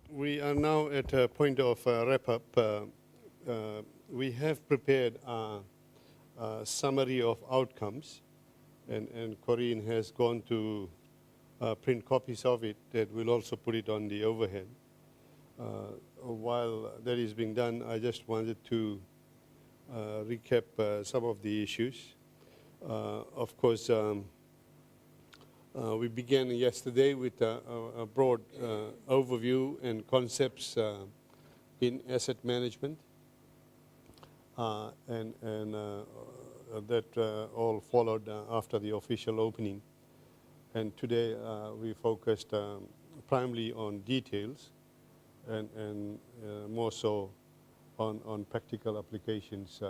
We are now at a point of wrap-up. We have prepared a summary of outcomes, and Corinne has gone to print copies of it that will also put it on the overhead. While that is being done, I just wanted to recap some of the issues. Of course, we began yesterday with a broad overview and concepts in asset management, and that all followed after the official opening. And today we focused primarily on details and more so on practical applications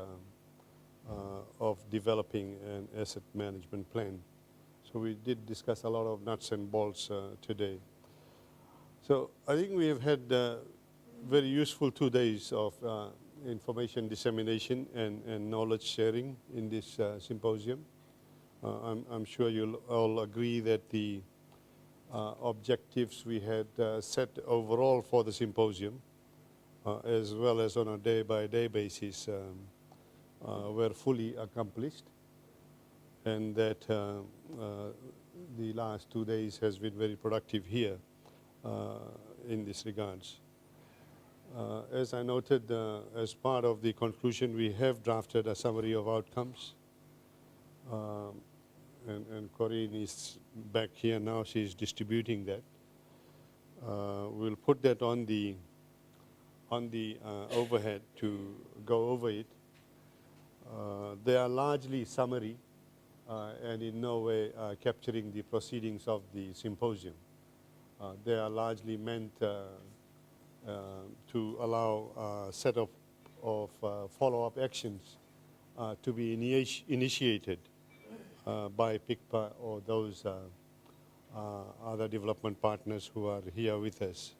of developing an asset management plan. So we did discuss a lot of nuts and bolts today. So I think we have had very useful 2 days of information dissemination and knowledge sharing in this symposium. I'm sure you'll all agree that the objectives we had set overall for the symposium, as well as on a day-by-day basis, were fully accomplished, and that the last 2 days has been very productive here in this regards. As I noted, as part of the conclusion, we have drafted a summary of outcomes. And Corinne is back here now. She's distributing that. We'll put that on the overhead to go over it. They are largely summary and in no way capturing the proceedings of the symposium. They are largely meant to allow a set of follow-up actions to be initiated by PICPA or those other development partners who are here with us.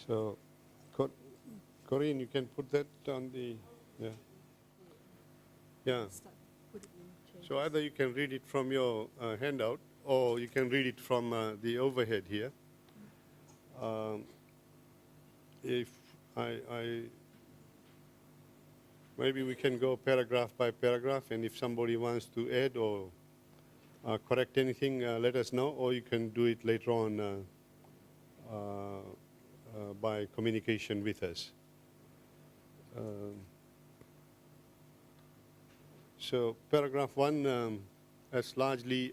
So, Corinne, you can put that on the, yeah. So either you can read it from your handout, or you can read it from the overhead here. If maybe we can go paragraph by paragraph, and if somebody wants to add or correct anything, let us know, or you can do it later on by communication with us. So paragraph 1 is largely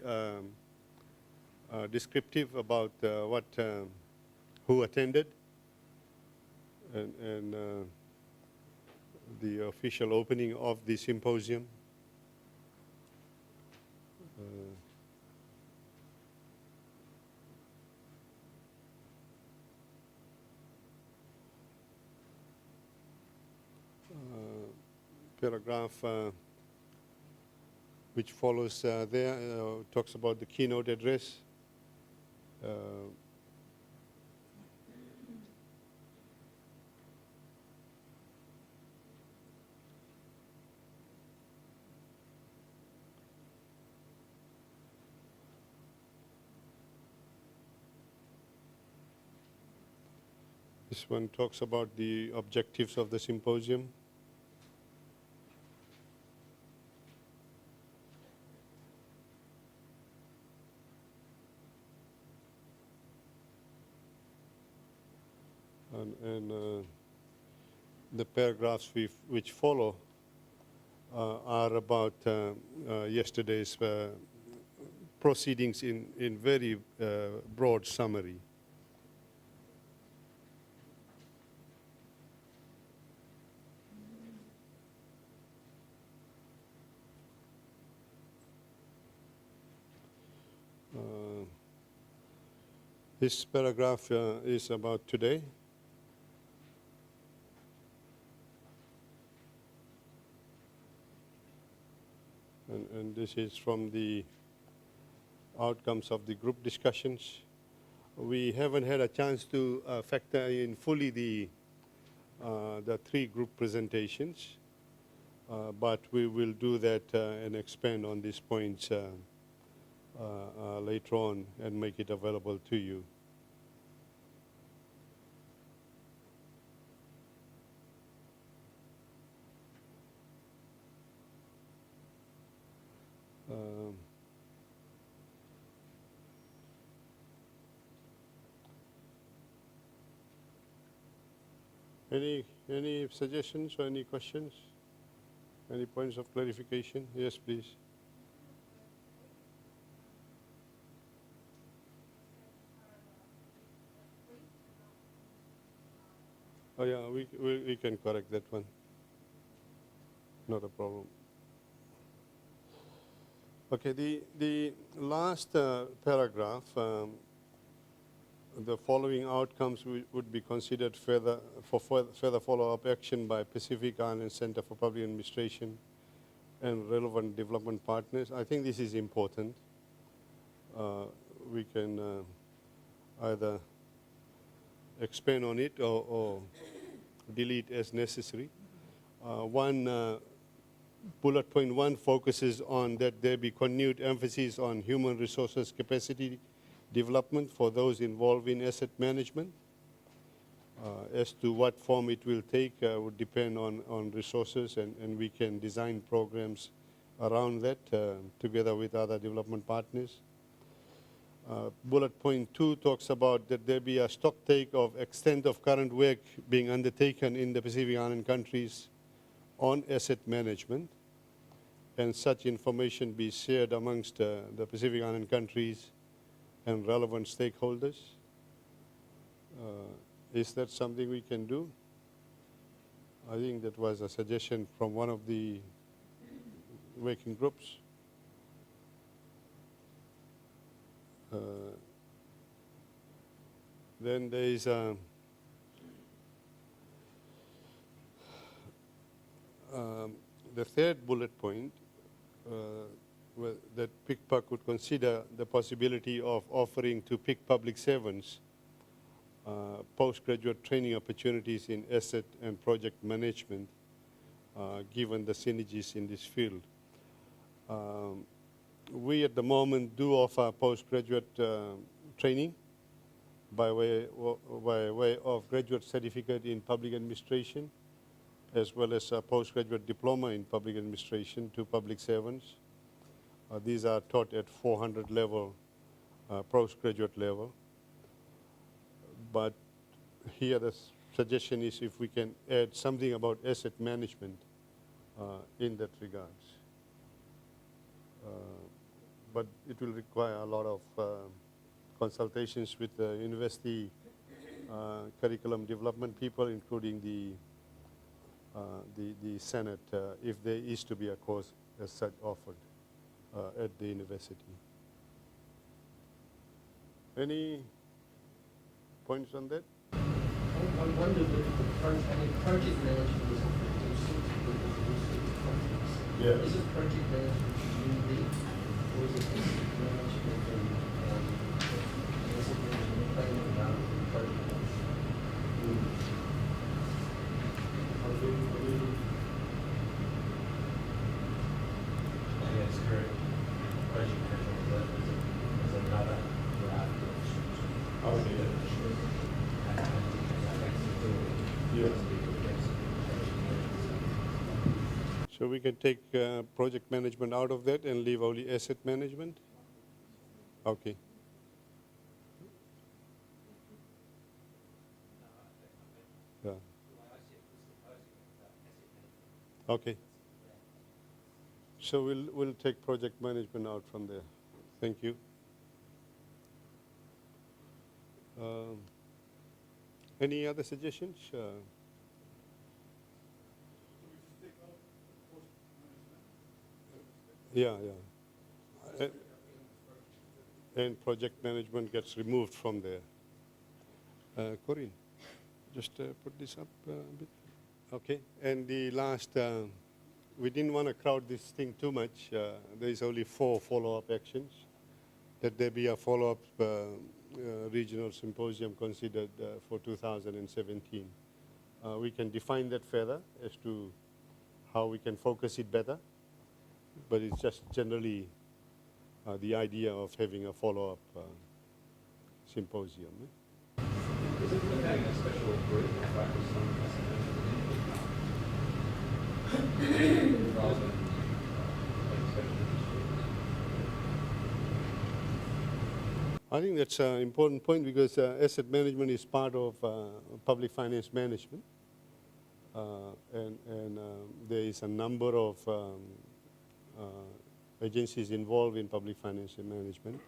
descriptive about who attended and the official opening of the symposium. Paragraph which follows there talks about the keynote address. This one talks about the objectives of the symposium. And the paragraphs which follow are about yesterday's proceedings in very broad summary. This paragraph is about today. And this is from the outcomes of the group discussions. We haven't had a chance to factor in fully the 3 group presentations, but we will do that and expand on these points later on and make it available to you. Any suggestions or any questions? Any points of clarification? Yes, please. Oh yeah, we can correct that one. Not a problem. Okay, the last paragraph, the following outcomes would be considered further follow-up action by Pacific Island Center for Public Administration and relevant development partners. I think this is important. We can either expand on it or delete as necessary. Bullet point 1 focuses on that there be continued emphasis on human resources capacity development for those involved in asset management. As to what form it will take would depend on resources, and we can design programs around that together with other development partners. Bullet point 2 talks about that there be a stock take of extent of current work being undertaken in the Pacific Island countries on asset management, and such information be shared amongst the Pacific Island countries and relevant stakeholders. Is that something we can do? I think that was a suggestion from one of the working groups. Then there is the third bullet point, that PICPAC would consider the possibility of offering to PIC public servants postgraduate training opportunities in asset and project management, given the synergies in this field. We at the moment do offer postgraduate training by way of graduate certificate in public administration, as well as a postgraduate diploma in public administration to public servants. These are taught at 400 level, postgraduate level. But here the suggestion is if we can add something about asset management in that regards. But it will require a lot of consultations with the university curriculum development people, including the Senate, if there is to be a course as such offered at the university. Any points on that? I wonder if project management is Yeah. Is it project management community, or is it management and asset management planning rather than project management? That's correct. Project management is another draft of So we can take project management out of that and leave only asset management? Okay. Yeah. Okay. So we'll take project management out from there. Thank you. Any other suggestions? Yeah. And project management gets removed from there. Corinne, just put this up a bit. Okay. And the last, we didn't want to crowd this thing too much. There is only 4 follow-up actions. That there be a follow-up regional symposium considered for 2017. We can define that further as to how we can focus it better, but it's just generally the idea of having a follow-up symposium. Is it having a special group focused on asset rather than special I think that's an important point because asset management is part of public finance management. and there is a number of agencies involved in public financial management.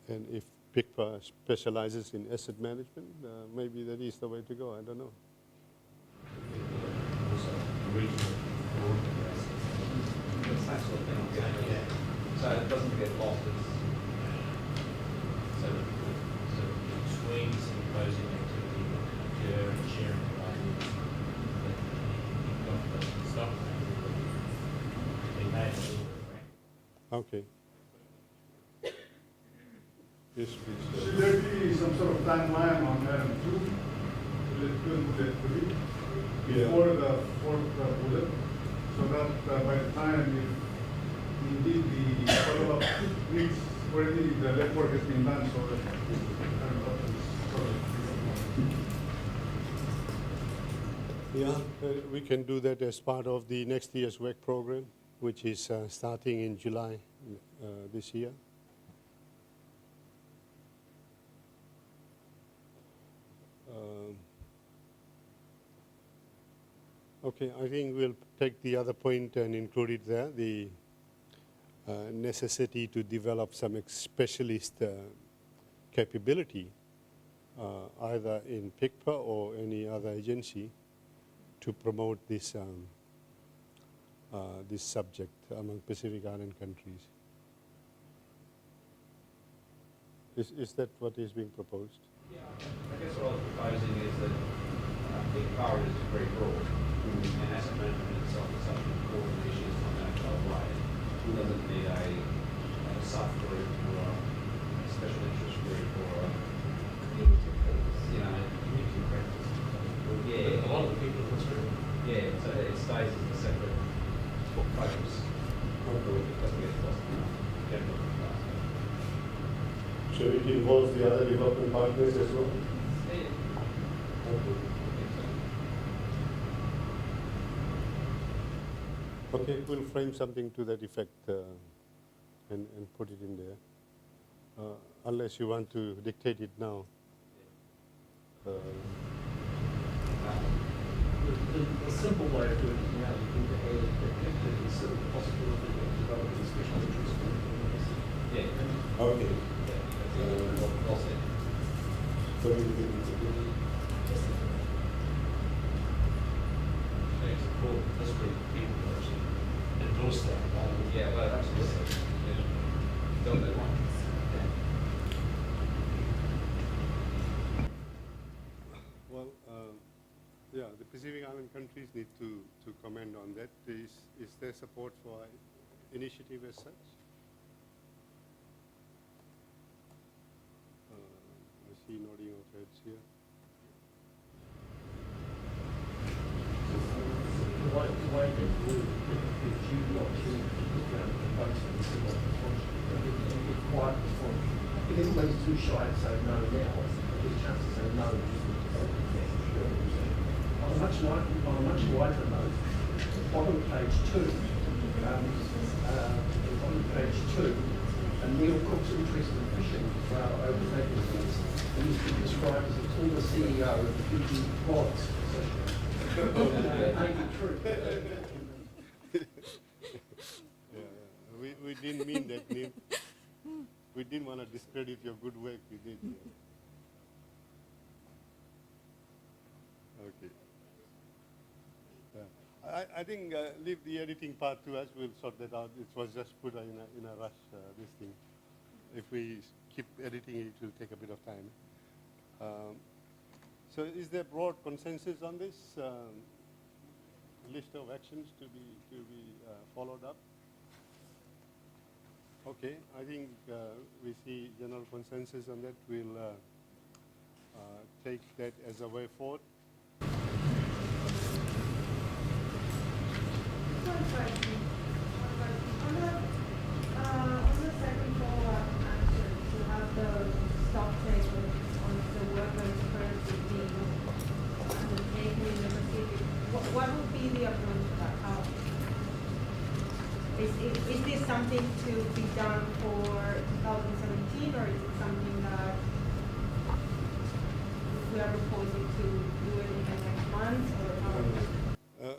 And if PICPA specializes in asset management, maybe that is the way to go. I don't know. Also, regional coordinators. It's that sort of thing. Yeah. So it doesn't get lost. So between some closing activity, and sharing of ideas, that you've got the stock market, they made a little bit of rank. Okay. Yes, please. Should there be some sort of timeline on item 2, bullet 2 and bullet 3, before the fourth bullet, so that by the time if indeed the follow-up needs, already the legwork has been done, so that kind of options Yeah, we can do that as part of the next year's work program, which is starting in July this year. Okay, I think we'll take the other point and include it there, the necessity to develop some specialist capability, either in PICPA or any other agency, to promote this, this subject among Pacific Island countries. Is that what is being proposed? Yeah, I guess what I was proposing is that big power is very broad, and asset management itself is such an important issue, it's not going to go away. It doesn't need a subgroup or a special interest group or a, community practice. Yeah, A lot of the people in this room. yeah, so that it stays as a separate focus. It doesn't get lost in the general class. So it involves the other development partners as well? Yeah. Okay, we'll frame something to that effect and put it in there. Unless you want to dictate it now. The simple way of doing it now, you can add that to consider the possibility of developing a special interest group. Yeah. Okay. Well said. What do you think is a good? It's important, this group of people that actually endorse that. Yeah, well, absolutely. Yeah. Don't they want? Well, yeah, the Pacific Island countries need to comment on that. Is there support for initiative as such? I see nodding of heads here. The way that gives you the opportunity to look around the folks and see what response you get quiet response. If everybody's too shy to say no now, there's a chance to say no. On a much wider note, bottom of page 2, Neil Cook's interest in fishing overtaking things. He used to be described as a taller CEO of the Fiji Bods. That may be true. We didn't mean that, Neil. We didn't want to discredit your good work. We did. Okay. I think leave the editing part to us. We'll sort that out. It was just put in a rush, this thing. If we keep editing it, it will take a bit of time. So is there broad consensus on this list of actions to be followed up? Okay, I think we see general consensus on that. We'll take that as a way forward. On the second follow-up action, to have the stock table on the workers' currency being undertaken in the Pacific, what would be the approach to that? How? Is this something to be done for 2017, or is it something that we are proposing to do it in the next months or how?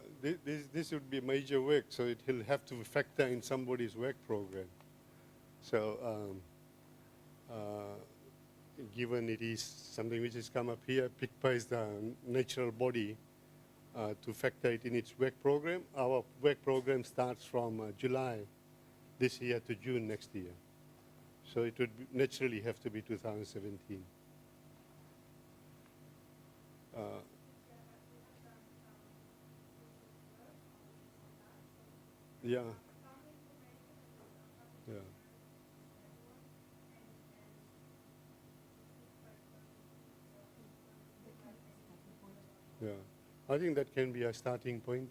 This would be major work, so it will have to factor in somebody's work program. So, given it is something which has come up here, PICPA is the natural body to factor it in its work program. Our work program starts from July this year to June next year. So it would naturally have to be 2017. Yeah. Yeah. Yeah. I think that can be a starting point.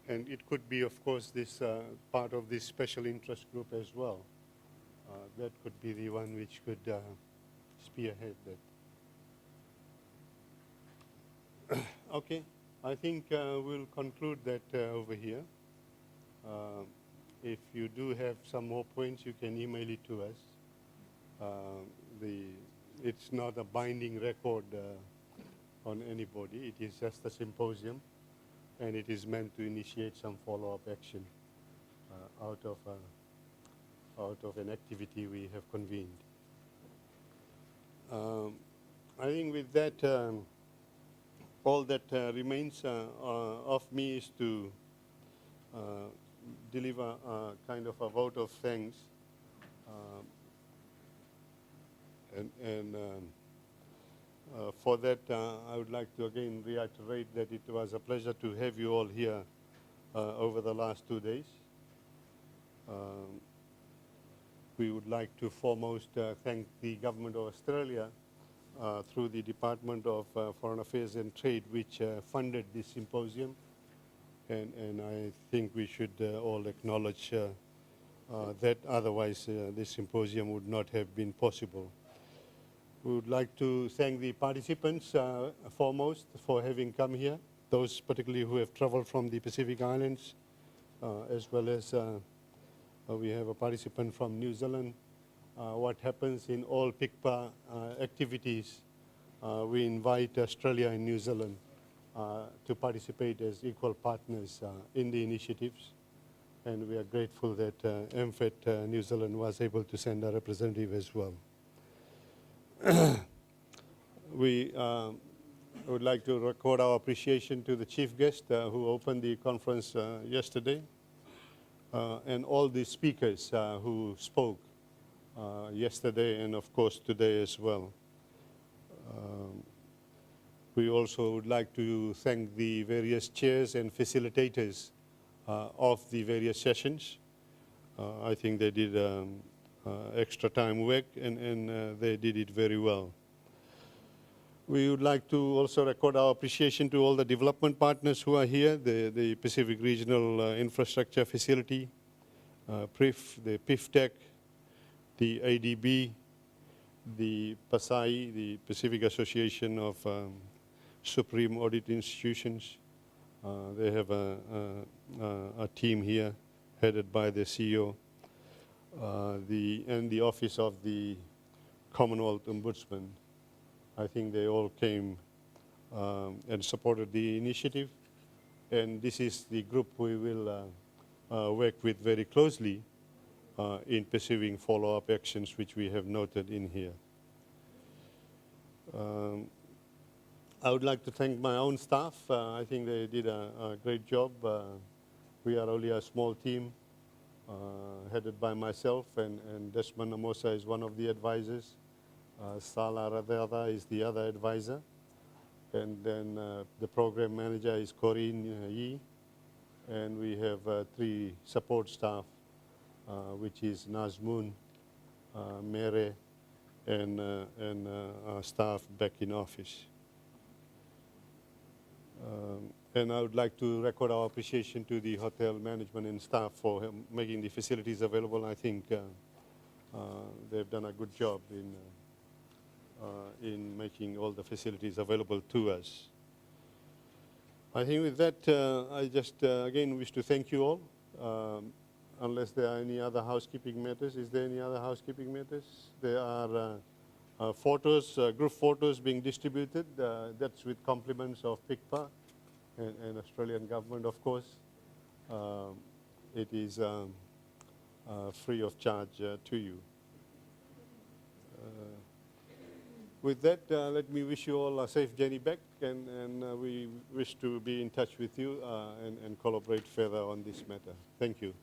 And it could be, of course, this part of this special interest group as well. That could be the one which could spearhead that. Okay, I think we'll conclude that over here. If you do have some more points, you can email it to us. It's not a binding record on anybody. It is just a symposium, and it is meant to initiate some follow-up action out of an activity we have convened. I think with that, all that remains of me is to deliver a kind of a vote of thanks for that, I would like to again reiterate that it was a pleasure to have you all here over the last 2 days. We would like to foremost thank the Government of Australia through the Department of Foreign Affairs and Trade, which funded this symposium. And I think we should all acknowledge that, otherwise this symposium would not have been possible. We would like to thank the participants foremost for having come here, those particularly who have traveled from the Pacific Islands, as well as we have a participant from New Zealand. What happens in all PICPA activities, we invite Australia and New Zealand to participate as equal partners in the initiatives. And we are grateful that MFET New Zealand was able to send a representative as well. We would like to record our appreciation to the chief guest who opened the conference yesterday, and all the speakers who spoke yesterday and of course today as well. We also would like to thank the various chairs and facilitators of the various sessions. I think they did extra time work, and they did it very well. We would like to also record our appreciation to all the development partners who are here, the Pacific Regional Infrastructure Facility, PRIF, the PIFTEC, the ADB, the PASAI, the Pacific Association of Supreme Audit Institutions. They have a team here headed by the CEO, and the Office of the Commonwealth Ombudsman. I think they all came and supported the initiative, and this is the group we will work with very closely in pursuing follow-up actions which we have noted in here. I would like to thank my own staff. I think they did a great job. We are only a small team headed by myself, and Desmond Amosa is one of the advisors. Sala Radhada is the other advisor. And then the program manager is Corinne Yi. And we have 3 support staff, which is Nazmoon, Mere, and our staff back in office. And I would like to record our appreciation to the hotel management and staff for making the facilities available. I think they've done a good job in making all the facilities available to us. I think with that, I just again wish to thank you all. Unless there are any other housekeeping matters. Is there any other housekeeping matters? There are Photos, group photos being distributed. That's with compliments of PICPA and Australian government, of course. It is free of charge to you. With that, let me wish you all a safe journey back, and we wish to be in touch with you and collaborate further on this matter. Thank you.